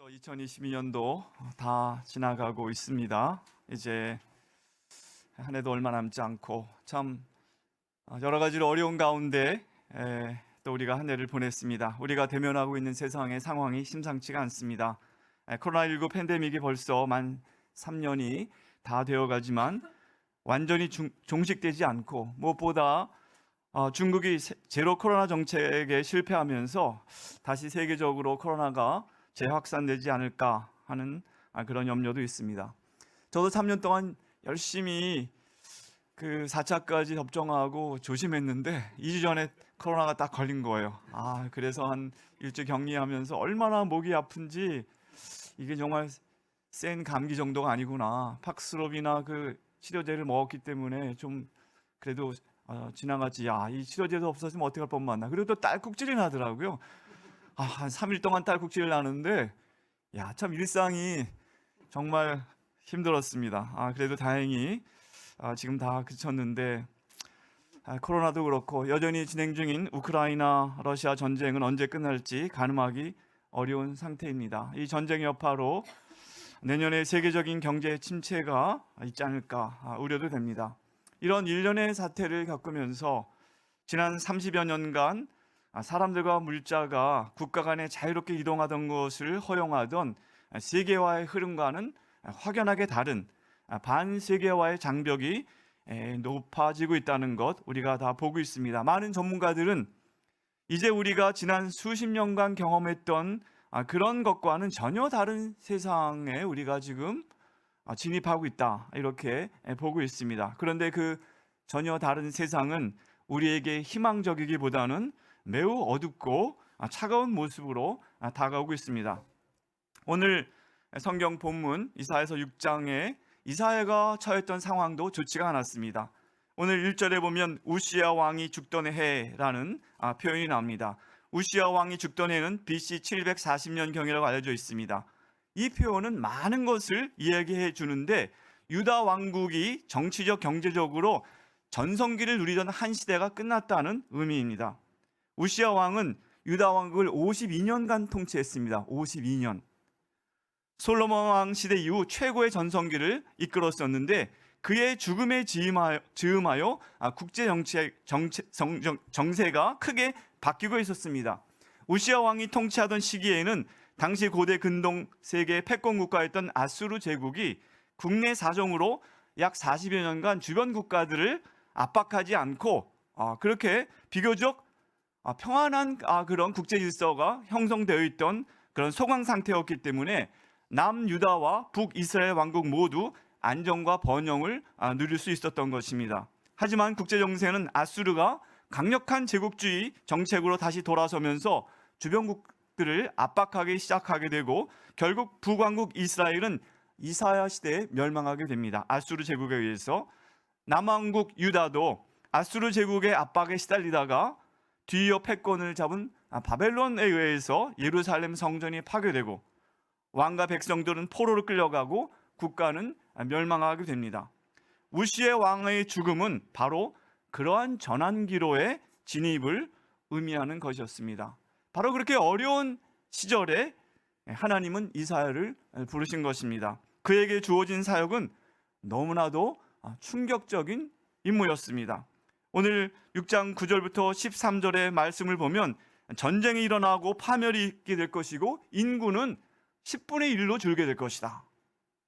2022년도 다 지나가고 있습니다. 이제 한 해도 얼마 남지 않고 참 여러 가지로 어려운 가운데 또 우리가 한 해를 보냈습니다. 우리가 대면하고 있는 세상의 상황이 심상치가 않습니다. 코로나19 팬데믹이 벌써 만 3년이 다 되어가지만 완전히 종식되지 않고 무엇보다 중국이 제로 코로나 정책에 실패하면서 다시 세계적으로 코로나가 재확산되지 않을까 하는 그런 염려도 있습니다. 저도 3년 동안 열심히 그 4차까지 접종하고 조심했는데 2주 전에 코로나가 딱 걸린 거예요. 그래서 한 일주 격리하면서 얼마나 목이 아픈지, 이게 정말 센 감기 정도가 아니구나. 팍스로비나 그 치료제를 먹었기 때문에 좀 그래도 지나갔지. 이 치료제도 없었으면 어떻게 할 뻔 맞나. 그리고 또 딸꾹질이 나더라고요. 한 3일 동안 딸꾹질을 나는데 참 일상이 정말 힘들었습니다. 그래도 다행히 지금 다 그쳤는데 코로나도 그렇고 여전히 진행 중인 우크라이나 러시아 전쟁은 언제 끝날지 가늠하기 어려운 상태입니다. 이 전쟁 여파로 내년에 세계적인 경제 침체가 있지 않을까 우려도 됩니다. 이런 일련의 사태를 겪으면서 지난 30여 년간 사람들과 물자가 국가 간에 자유롭게 이동하던 것을 허용하던 세계화의 흐름과는 확연하게 다른 반세계화의 장벽이 높아지고 있다는 것 우리가 다 보고 있습니다. 많은 전문가들은 이제 우리가 지난 수십 년간 경험했던 그런 것과는 전혀 다른 세상에 우리가 지금 진입하고 있다, 이렇게 보고 있습니다. 그런데 그 전혀 다른 세상은 우리에게 희망적이기보다는 매우 어둡고 차가운 모습으로 다가오고 있습니다. 오늘 성경 본문 이사야서 6장에 이사야가 처했던 상황도 좋지가 않았습니다. 오늘 1절에 보면 우시야 왕이 죽던 해라는 표현이 나옵니다. 우시야 왕이 죽던 해는 BC 740년 경이라고 알려져 있습니다. 이 표현은 많은 것을 이야기해 주는데 유다 왕국이 정치적 경제적으로 전성기를 누리던 한 시대가 끝났다는 의미입니다. 우시야 왕은 유다 왕국을 52년간 통치했습니다. 52년. 솔로몬 왕 시대 이후 최고의 전성기를 이끌었었는데 그의 죽음에 즈음하여 국제 정세가 크게 바뀌고 있었습니다. 우시야 왕이 통치하던 시기에는 당시 고대 근동 세계의 패권 국가였던 아수르 제국이 국내 사정으로 약 40여 년간 주변 국가들을 압박하지 않고 그렇게 비교적 평안한 그런 국제 질서가 형성되어 있던 그런 소강 상태였기 때문에 남유다와 북이스라엘 왕국 모두 안정과 번영을 누릴 수 있었던 것입니다. 하지만 국제 정세는 아수르가 강력한 제국주의 정책으로 다시 돌아서면서 주변국들을 압박하기 시작하게 되고 결국 북왕국 이스라엘은 이사야 시대에 멸망하게 됩니다. 아수르 제국에 의해서. 남왕국 유다도 아수르 제국의 압박에 시달리다가 뒤이어 패권을 잡은 바벨론에 의해서 예루살렘 성전이 파괴되고 왕과 백성들은 포로로 끌려가고 국가는 멸망하게 됩니다. 우시의 왕의 죽음은 바로 그러한 전환기로의 진입을 의미하는 것이었습니다. 바로 그렇게 어려운 시절에 하나님은 이사야를 부르신 것입니다. 그에게 주어진 사역은 너무나도 충격적인 임무였습니다. 오늘 6장 9절부터 13절의 말씀을 보면 전쟁이 일어나고 파멸이 있게 될 것이고 인구는 10분의 1로 줄게 될 것이다,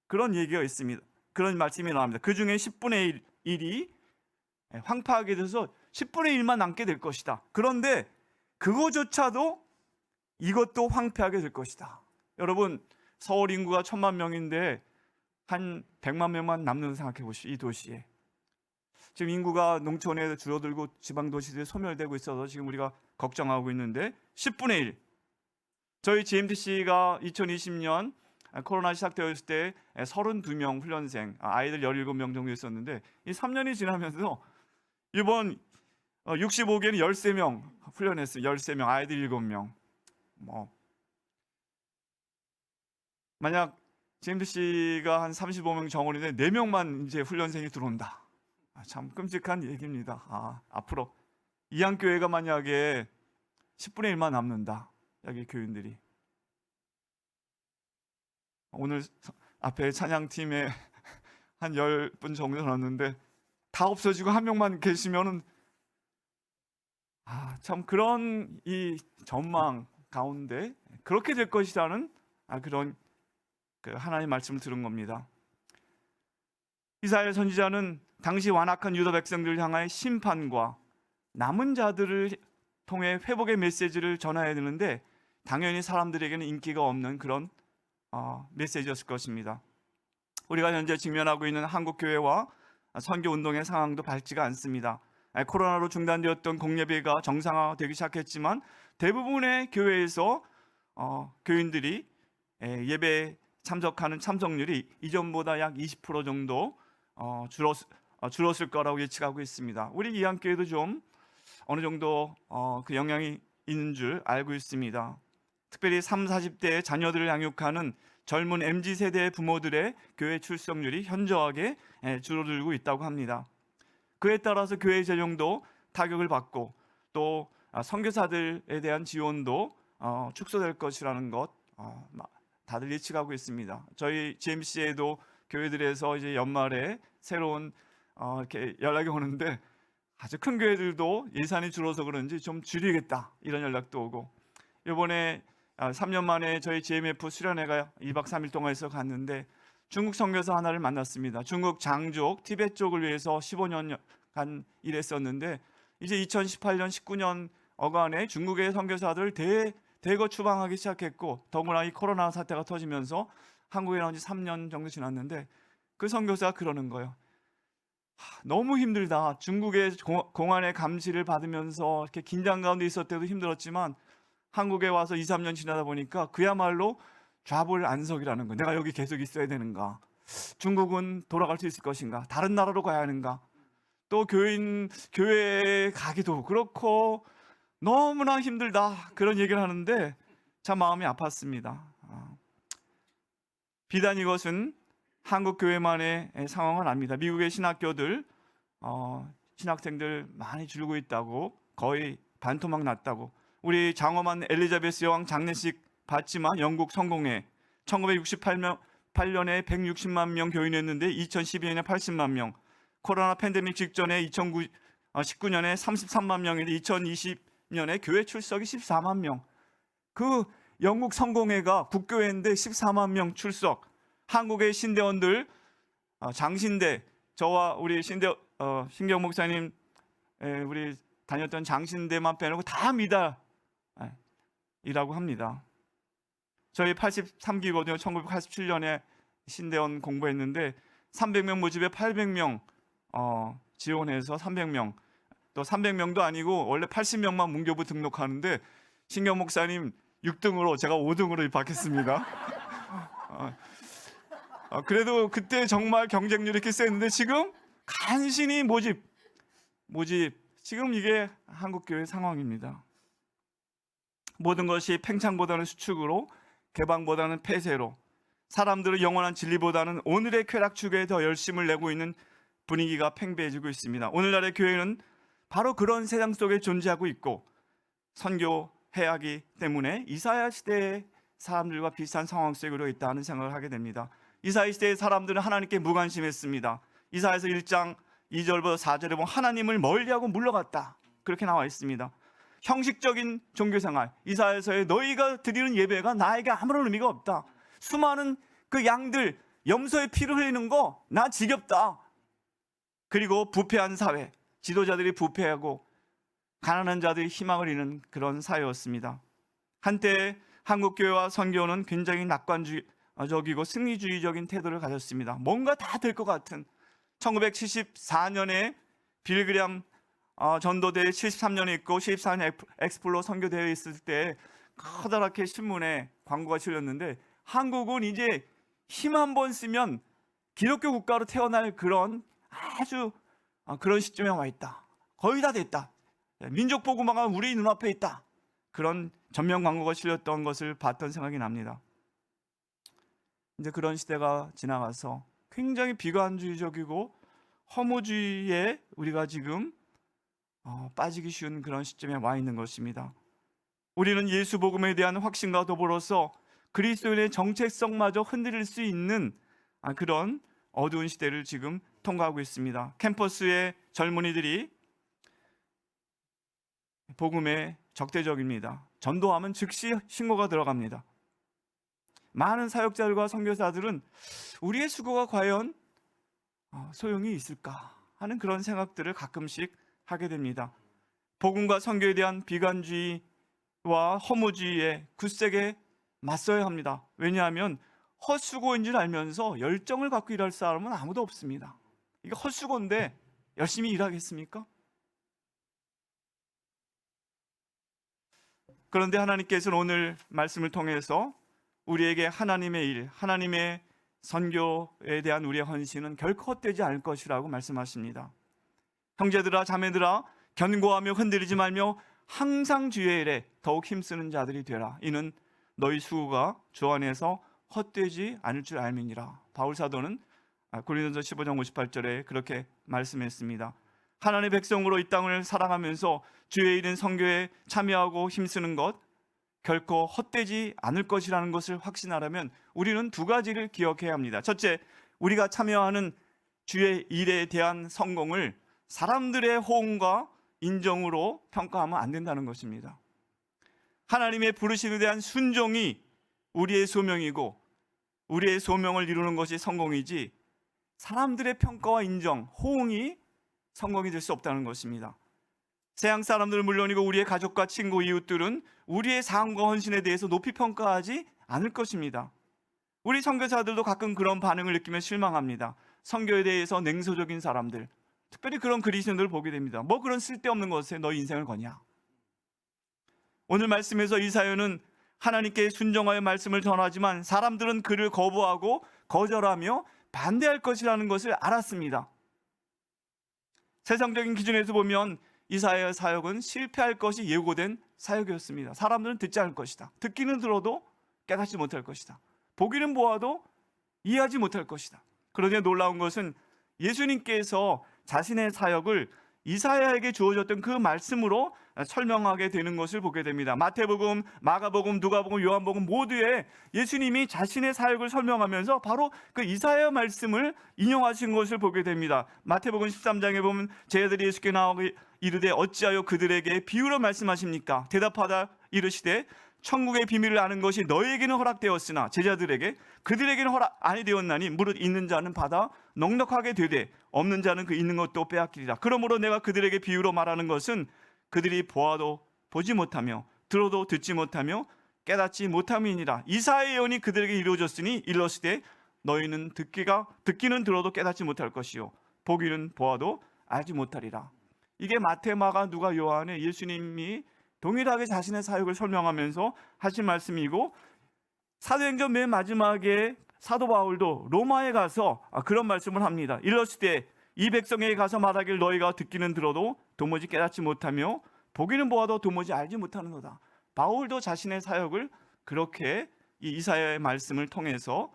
그런 얘기가 있습니다. 그런 말씀이 나옵니다. 그 중에 10분의 1이 황폐하게 돼서 10분의 1만 남게 될 것이다. 그런데 그거조차도 이것도 황폐하게 될 것이다. 여러분, 서울 인구가 1000만 명인데 한 100만 명만 남는 생각해 보시오. 이 도시에 지금 인구가 농촌에 줄어들고 지방도시들이 소멸되고 있어서 지금 우리가 걱정하고 있는데 10분의 1. 저희 GMTC가 2020년 코로나 시작되었을 때 32명 훈련생, 아이들 17명 정도 있었는데 이 3년이 지나면서 이번 65개는 13명 훈련했어요. 13명, 아이들 7명. 만약 GMTC가 한 35명 정원인데 4명만 이제 훈련생이 들어온다. 참 끔찍한 얘기입니다. 앞으로 이항교회가 만약에 10분의 1만 남는다, 여기 교인들이, 오늘 앞에 찬양팀에 한 10분 정도 나왔는데 다 없어지고 한 명만 계시면은 참 그런 이 전망 가운데 그렇게 될 것이라는 그런 그 하나님의 말씀을 들은 겁니다. 이사야 선지자는 당시 완악한 유다 백성들을 향하여 심판과 남은 자들을 통해 회복의 메시지를 전해야 되는데 당연히 사람들에게는 인기가 없는 그런 메시지였을 것입니다. 우리가 현재 직면하고 있는 한국 교회와 선교 운동의 상황도 밝지가 않습니다. 코로나로 중단되었던 공예배가 정상화되기 시작했지만 대부분의 교회에서 교인들이 예배에 참석하는 참석률이 이전보다 약 20% 정도 줄었을 거라고 예측하고 있습니다. 우리 이한교회도 좀 어느 정도 그 영향이 있는 줄 알고 있습니다. 특별히 30, 40대의 자녀들을 양육하는 젊은 MZ세대의 부모들의 교회 출석률이 현저하게 줄어들고 있다고 합니다. 그에 따라서 교회 재정도 타격을 받고 또 선교사들에 대한 지원도 축소될 것이라는 것 다들 예측하고 있습니다. 저희 GMC에도 교회들에서 이제 연말에 새로운 이렇게 연락이 오는데 아주 큰 교회들도 예산이 줄어서 그런지 좀 줄이겠다 이런 연락도 오고, 이번에 3년 만에 저희 GMF 수련회가 2박 3일 동안 해서 갔는데 중국 선교사 하나를 만났습니다. 중국 장족 티베트 쪽을 위해서 15년간 일했었는데 이제 2018년 19년 어간에 중국의 선교사들 대거 추방하기 시작했고, 더구나 이 코로나 사태가 터지면서 한국에 나온 지 3년 정도 지났는데 그 선교사가 그러는 거예요. 너무 힘들다. 중국의 공안의 감시를 받으면서 이렇게 긴장 가운데 있을 때도 힘들었지만 한국에 와서 2, 3년 지나다 보니까 그야말로 좌불안석이라는 거예요. 내가 여기 계속 있어야 되는가? 중국은 돌아갈 수 있을 것인가? 다른 나라로 가야 하는가? 또 교회에 가기도 그렇고 너무나 힘들다, 그런 얘기를 하는데 참 마음이 아팠습니다. 비단 이것은 한국 교회만의 상황은 아닙니다. 미국의 신학교들 신학생들 많이 줄고 있다고, 거의 반토막 났다고. 우리 장엄한 엘리자베스 여왕 장례식 봤지만 영국 성공회 1968년에 160만 명 교인했는데 2012년에 80만 명, 코로나 팬데믹 직전에 2019년에 33만 명인데 2020년에 교회 출석이 14만 명. 그 영국 성공회가 국교회인데 14만 명 출석. 한국의 신대원들 장신대, 저와 우리 신경 목사님 우리 다녔던 장신대만 빼놓고 다 미달이라고 합니다. 저희 83기거든요. 1987년에 신대원 공부했는데 300명 모집에 800명 지원해서 300명, 또 300명도 아니고 원래 80명만 문교부 등록하는데 신경 목사님 6등으로 제가 5등으로 입학했습니다. 그래도 그때 정말 경쟁률이 이렇게 셌는데 지금 간신히 모집 지금 이게 한국교회 상황입니다. 모든 것이 팽창보다는 수축으로, 개방보다는 폐쇄로, 사람들의 영원한 진리보다는 오늘의 쾌락 추구에 더 열심을 내고 있는 분위기가 팽배해지고 있습니다. 오늘날의 교회는 바로 그런 세상 속에 존재하고 있고 선교해야 하기 때문에 이사야 시대의 사람들과 비슷한 상황 속으로 있다는 생각을 하게 됩니다. 이사야 시대의 사람들은 하나님께 무관심했습니다. 이사야서 1장 2절부터 4절에 보면 하나님을 멀리하고 물러갔다, 그렇게 나와 있습니다. 형식적인 종교생활, 이사야서에 너희가 드리는 예배가 나에게 아무런 의미가 없다. 수많은 그 양들 염소의 피를 흘리는 거 나 지겹다. 그리고 부패한 사회, 지도자들이 부패하고 가난한 자들이 희망을 잃는 그런 사회였습니다. 한때 한국교회와 선교는 굉장히 낙관적이고 승리주의적인 태도를 가졌습니다. 뭔가 다 될 것 같은. 1974년에 빌그램 전도대회 73년에 있고 74년 엑스플로 선교대회에 있을 때 커다랗게 신문에 광고가 실렸는데 한국은 이제 힘 한 번 쓰면 기독교 국가로 태어날 그런 아주 그런 시점에 와 있다. 거의 다 됐다. 민족 복음화가 우리 눈앞에 있다. 그런 전면 광고가 실렸던 것을 봤던 생각이 납니다. 이제 그런 시대가 지나가서 굉장히 비관주의적이고 허무주의에 우리가 지금 빠지기 쉬운 그런 시점에 와 있는 것입니다. 우리는 예수 복음에 대한 확신과 더불어서 그리스도인의 정체성마저 흔들릴 수 있는 그런 어두운 시대를 지금 통과하고 있습니다. 캠퍼스의 젊은이들이 복음에 적대적입니다. 전도하면 즉시 신고가 들어갑니다. 많은 사역자들과 선교사들은 우리의 수고가 과연 소용이 있을까 하는 그런 생각들을 가끔씩 하게 됩니다. 복음과 선교에 대한 비관주의와 허무주의에 굳세게 맞서야 합니다. 왜냐하면 헛수고인 줄 알면서 열정을 갖고 일할 사람은 아무도 없습니다. 이게 헛수고인데 열심히 일하겠습니까? 그런데 하나님께서는 오늘 말씀을 통해서 우리에게 하나님의 일, 하나님의 선교에 대한 우리의 헌신은 결코 헛되지 않을 것이라고 말씀하십니다. 형제들아 자매들아 견고하며 흔들리지 말며 항상 주의 일에 더욱 힘쓰는 자들이 되라. 이는 너희 수고가 주 안에서 헛되지 않을 줄 알미니라. 바울 사도는 고린도서 15장 58절에 그렇게 말씀했습니다. 하나님의 백성으로 이 땅을 살아가면서 주의 일인 선교에 참여하고 힘쓰는 것 결코 헛되지 않을 것이라는 것을 확신하려면 우리는 두 가지를 기억해야 합니다. 첫째, 우리가 참여하는 주의 일에 대한 성공을 사람들의 호응과 인정으로 평가하면 안 된다는 것입니다. 하나님의 부르심에 대한 순종이 우리의 소명이고 우리의 소명을 이루는 것이 성공이지 사람들의 평가와 인정, 호응이 성공이 될 수 없다는 것입니다. 세상 사람들은 물론이고 우리의 가족과 친구, 이웃들은 우리의 삶과 헌신에 대해서 높이 평가하지 않을 것입니다. 우리 선교사들도 가끔 그런 반응을 느끼며 실망합니다. 선교에 대해서 냉소적인 사람들, 특별히 그런 그리스도인들을 보게 됩니다. 뭐 그런 쓸데없는 것에 너 인생을 거냐? 오늘 말씀에서 이사야는 하나님께 순종하여 말씀을 전하지만 사람들은 그를 거부하고 거절하며 반대할 것이라는 것을 알았습니다. 세상적인 기준에서 보면 이사야의 사역은 실패할 것이 예고된 사역이었습니다. 사람들은 듣지 않을 것이다. 듣기는 들어도 깨닫지 못할 것이다. 보기는 보아도 이해하지 못할 것이다. 그런데 놀라운 것은 예수님께서 자신의 사역을 이사야에게 주어졌던 그 말씀으로 설명하게 되는 것을 보게 됩니다. 마태복음, 마가복음, 누가복음, 요한복음 모두에 예수님이 자신의 사역을 설명하면서 바로 그 이사야 말씀을 인용하신 것을 보게 됩니다. 마태복음 13장에 보면 제자들이 예수께 나와 이르되 어찌하여 그들에게 비유로 말씀하십니까? 대답하다 이르시되 천국의 비밀을 아는 것이 너희에게는 허락되었으나 제자들에게 그들에게는 허락 아니 되었나니 무릇 있는 자는 받아 넉넉하게 되되 없는 자는 그 있는 것도 빼앗기리라. 그러므로 내가 그들에게 비유로 말하는 것은 그들이 보아도 보지 못하며 들어도 듣지 못하며 깨닫지 못함이니라. 이사야의 예언이 그들에게 이루어졌으니 일러시되 너희는 듣기는 들어도 깨닫지 못할 것이요 보기는 보아도 알지 못하리라. 이게 마태, 마가, 누가, 요한의 예수님이 동일하게 자신의 사역을 설명하면서 하신 말씀이고, 사도행전 맨 마지막에 사도 바울도 로마에 가서 그런 말씀을 합니다. 이르시되 이 백성에게 가서 말하길 너희가 듣기는 들어도 도무지 깨닫지 못하며 보기는 보아도 도무지 알지 못하는도다. 바울도 자신의 사역을 그렇게 이 이사야의 말씀을 통해서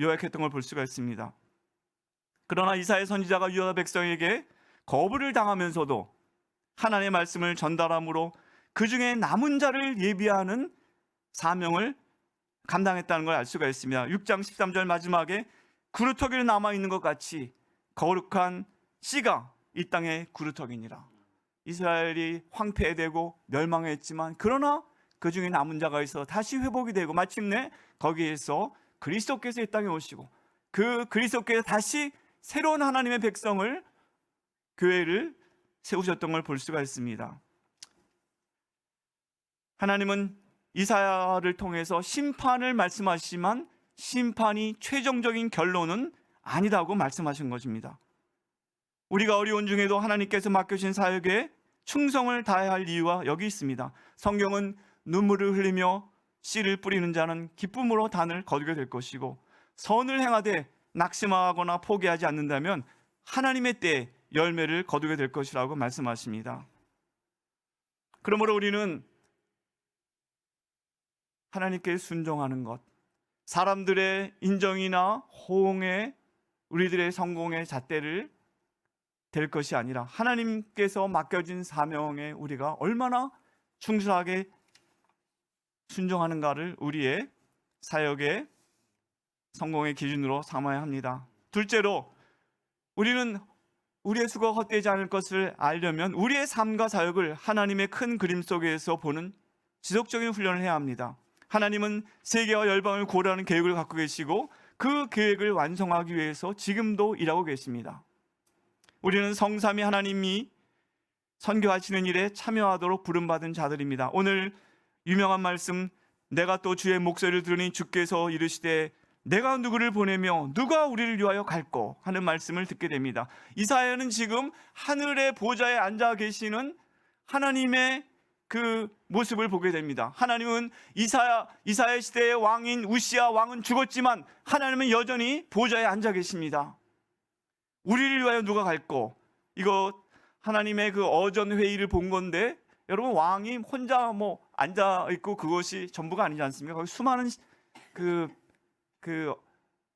요약했던 걸 볼 수가 있습니다. 그러나 이사야 선지자가 유다 백성에게 거부를 당하면서도 하나님의 말씀을 전달함으로 그 중에 남은 자를 예비하는 사명을 감당했다는 걸 알 수가 있습니다. 6장 13절 마지막에 구루터기를 남아있는 것 같이 거룩한 씨가 이 땅에 구루터기니라. 이스라엘이 황폐되고 멸망했지만 그러나 그 중에 남은 자가 있어 다시 회복이 되고 마침내 거기에서 그리스도께서 이 땅에 오시고 그 그리스도께서 다시 새로운 하나님의 백성을, 교회를 세우셨던 걸 볼 수가 있습니다. 하나님은 이사야를 통해서 심판을 말씀하시지만 심판이 최종적인 결론은 아니라고 말씀하신 것입니다. 우리가 어려운 중에도 하나님께서 맡겨주신 사역에 충성을 다해야 할 이유가 여기 있습니다. 성경은 눈물을 흘리며 씨를 뿌리는 자는 기쁨으로 단을 거두게 될 것이고 선을 행하되 낙심하거나 포기하지 않는다면 하나님의 때에 열매를 거두게 될 것이라고 말씀하십니다. 그러므로 우리는 하나님께 순종하는 것, 사람들의 인정이나 호응에 우리들의 성공의 잣대를 될 것이 아니라 하나님께서 맡겨진 사명에 우리가 얼마나 충실하게 순종하는가를 우리의 사역의 성공의 기준으로 삼아야 합니다. 둘째로, 우리는 우리의 수고가 헛되지 않을 것을 알려면 우리의 삶과 사역을 하나님의 큰 그림 속에서 보는 지속적인 훈련을 해야 합니다. 하나님은 세계와 열방을 고려하는 계획을 갖고 계시고 그 계획을 완성하기 위해서 지금도 일하고 계십니다. 우리는 성삼위 하나님이 선교하시는 일에 참여하도록 부름받은 자들입니다. 오늘 유명한 말씀, 내가 또 주의 목소리를 들으니 주께서 이르시되 내가 누구를 보내며 누가 우리를 위하여 갈꼬 하는 말씀을 듣게 됩니다. 이사야는 지금 하늘의 보좌에 앉아 계시는 하나님의 그 모습을 보게 됩니다. 하나님은 이사야 시대의 왕인 우시야 왕은 죽었지만 하나님은 여전히 보좌에 앉아 계십니다. 우리를 위하여 누가 갈꼬, 이거 하나님의 그 어전 회의를 본 건데, 여러분, 왕이 혼자 앉아 있고 그것이 전부가 아니지 않습니까? 거기 수많은 그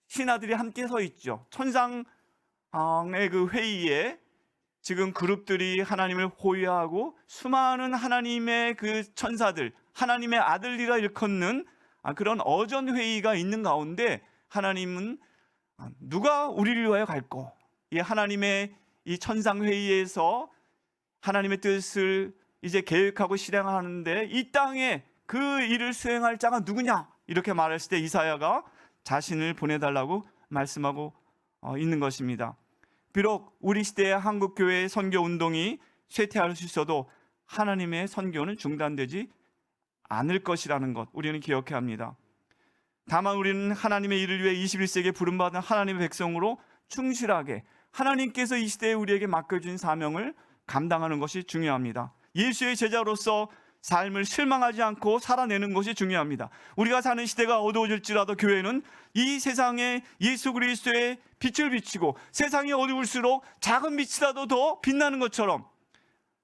신하들이 함께 서 있죠. 천상의 그 회의에 지금 그룹들이 하나님을 호위하고 수많은 하나님의 그 천사들, 하나님의 아들이라 일컫는 그런 어전 회의가 있는 가운데 하나님은 누가 우리를 위하여 갈꼬, 이 하나님의 이 천상 회의에서 하나님의 뜻을 이제 계획하고 실행하는데 이 땅에 그 일을 수행할 자가 누구냐, 이렇게 말했을 때 이사야가 자신을 보내달라고 말씀하고 있는 것입니다. 비록 우리 시대의 한국교회의 선교운동이 쇠퇴할 수 있어도 하나님의 선교는 중단되지 않을 것이라는 것 우리는 기억해야 합니다. 다만 우리는 하나님의 일을 위해 21세기에 부름받은 하나님의 백성으로 충실하게 하나님께서 이 시대에 우리에게 맡겨준 사명을 감당하는 것이 중요합니다. 예수의 제자로서 삶을 실망하지 않고 살아내는 것이 중요합니다. 우리가 사는 시대가 어두워질지라도 교회는 이 세상에 예수 그리스도의 빛을 비치고 세상이 어두울수록 작은 빛이라도 더 빛나는 것처럼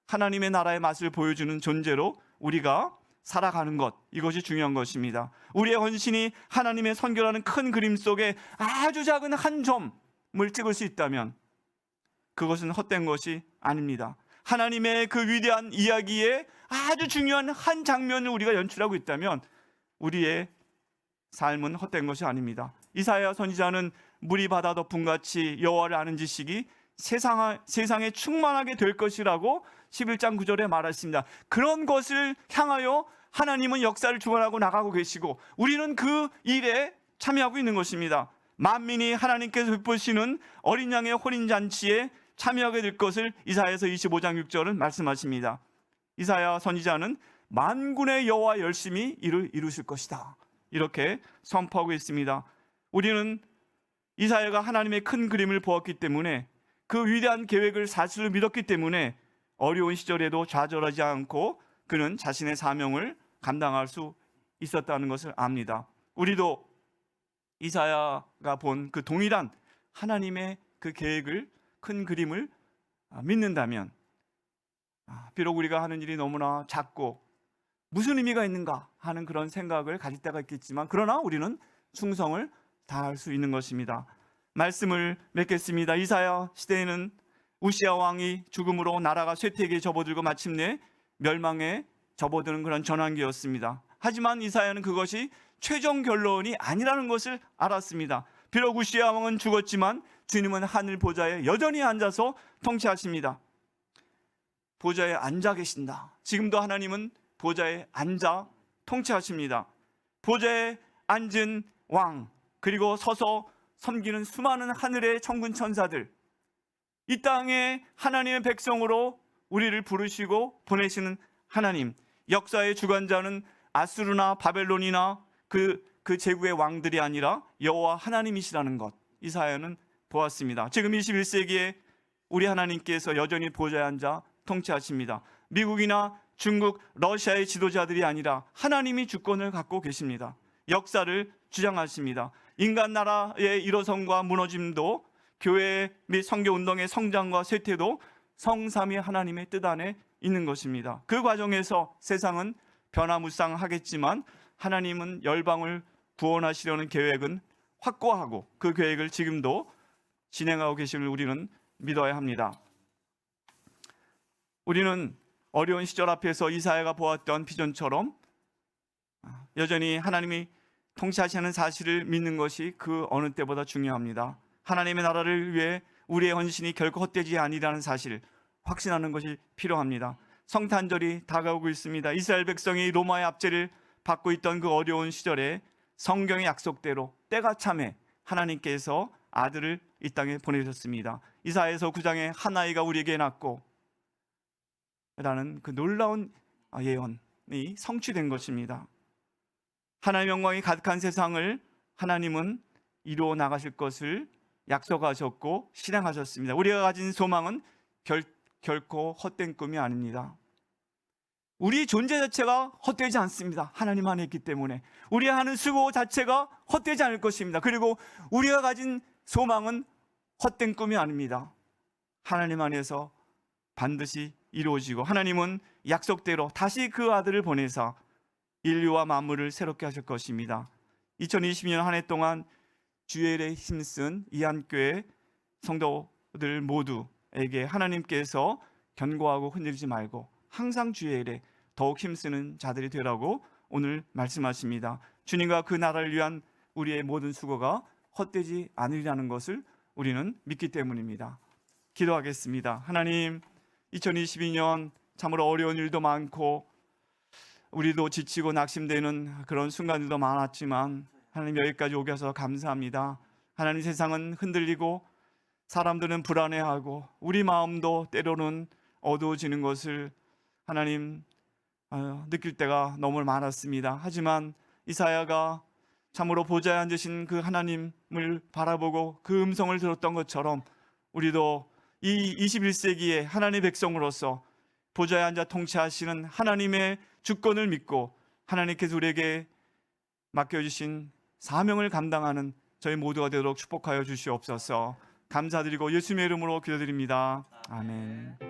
하나님의 나라의 맛을 보여주는 존재로 우리가 살아가는 것, 이것이 중요한 것입니다. 우리의 헌신이 하나님의 선교라는 큰 그림 속에 아주 작은 한 점을 찍을 수 있다면 그것은 헛된 것이 아닙니다. 하나님의 그 위대한 이야기에 아주 중요한 한 장면을 우리가 연출하고 있다면 우리의 삶은 헛된 것이 아닙니다. 이사야 선지자는 물이 바다 덮음같이 여호와를 아는 지식이 세상에 충만하게 될 것이라고 11장 9절에 말했습니다. 그런 것을 향하여 하나님은 역사를 주관하고 나가고 계시고 우리는 그 일에 참여하고 있는 것입니다. 만민이 하나님께서 베푸시는 어린 양의 혼인잔치에 참여하게 될 것을 이사야서 25장 6절은 말씀하십니다. 이사야 선지자는 만군의 여호와 열심히 일을 이루실 것이다, 이렇게 선포하고 있습니다. 우리는 이사야가 하나님의 큰 그림을 보았기 때문에 그 위대한 계획을 사실로 믿었기 때문에 어려운 시절에도 좌절하지 않고 그는 자신의 사명을 감당할 수 있었다는 것을 압니다. 우리도 이사야가 본 그 동일한 하나님의 그 계획을, 큰 그림을 믿는다면 비록 우리가 하는 일이 너무나 작고 무슨 의미가 있는가 하는 그런 생각을 가질 때가 있겠지만 그러나 우리는 충성을 다할 수 있는 것입니다. 말씀을 맺겠습니다. 이사야 시대에는 우시야 왕이 죽음으로 나라가 쇠퇴기에 접어들고 마침내 멸망에 접어드는 그런 전환기였습니다. 하지만 이사야는 그것이 최종 결론이 아니라는 것을 알았습니다. 비록 우시야 왕은 죽었지만 주님은 하늘 보좌에 여전히 앉아서 통치하십니다. 보좌에 앉아 계신다. 지금도 하나님은 보좌에 앉아 통치하십니다. 보좌에 앉은 왕, 그리고 서서 섬기는 수많은 하늘의 천군 천사들, 이 땅에 하나님의 백성으로 우리를 부르시고 보내시는 하나님, 역사의 주관자는 아수르나 바벨론이나 그 제국의 왕들이 아니라 여호와 하나님이시라는 것, 이사야는 보았습니다. 지금 21세기에 우리 하나님께서 여전히 보좌에 앉아 통치하십니다. 미국이나 중국, 러시아의 지도자들이 아니라 하나님이 주권을 갖고 계십니다. 역사를 주장하십니다. 인간 나라의 일어섬과 무너짐도, 교회 및 선교운동의 성장과 쇠퇴도 성삼위 하나님의 뜻 안에 있는 것입니다. 그 과정에서 세상은 변화무쌍하겠지만 하나님은 열방을 구원하시려는 계획은 확고하고 그 계획을 지금도 진행하고 계심을 우리는 믿어야 합니다. 우리는 어려운 시절 앞에서 이사야가 보았던 비전처럼 여전히 하나님이 통치하시는 사실을 믿는 것이 그 어느 때보다 중요합니다. 하나님의 나라를 위해 우리의 헌신이 결코 헛되지 아니라는 사실 확신하는 것이 필요합니다. 성탄절이 다가오고 있습니다. 이스라엘 백성이 로마의 압제를 받고 있던 그 어려운 시절에 성경의 약속대로 때가 참에 하나님께서 아들을 이 땅에 보내셨습니다. 이사야서 9장에 한 아이가 우리에게 낳고 라는 그 놀라운 예언이 성취된 것입니다. 하나님의 영광이 가득한 세상을 하나님은 이루어 나가실 것을 약속하셨고 실행하셨습니다. 우리가 가진 소망은 결코 헛된 꿈이 아닙니다. 우리 존재 자체가 헛되지 않습니다. 하나님 안에 있기 때문에 우리가 하는 수고 자체가 헛되지 않을 것입니다. 그리고 우리가 가진 소망은 헛된 꿈이 아닙니다. 하나님 안에서 반드시 이루어지고 하나님은 약속대로 다시 그 아들을 보내사 인류와 만물을 새롭게 하실 것입니다. 2020년 한 해 동안 주일에 힘쓴 이한교회 성도들 모두에게 하나님께서 견고하고 흔들리지 말고 항상 주일에 더욱 힘쓰는 자들이 되라고 오늘 말씀하십니다. 주님과 그 나라를 위한 우리의 모든 수고가 헛되지 않으리라는 것을 우리는 믿기 때문입니다. 기도하겠습니다. 하나님, 2022년 참으로 어려운 일도 많고 우리도 지치고 낙심되는 그런 순간들도 많았지만 하나님 여기까지 오게 하셔서 감사합니다. 하나님, 세상은 흔들리고 사람들은 불안해하고 우리 마음도 때로는 어두워지는 것을 하나님 느낄 때가 너무 많았습니다. 하지만 이사야가 참으로 보좌에 앉으신 그 하나님을 바라보고 그 음성을 들었던 것처럼 우리도 이 21세기의 하나님의 백성으로서 보좌에 앉아 통치하시는 하나님의 주권을 믿고 하나님께서 우리에게 맡겨주신 사명을 감당하는 저희 모두가 되도록 축복하여 주시옵소서. 감사드리고 예수님의 이름으로 기도드립니다. 아멘.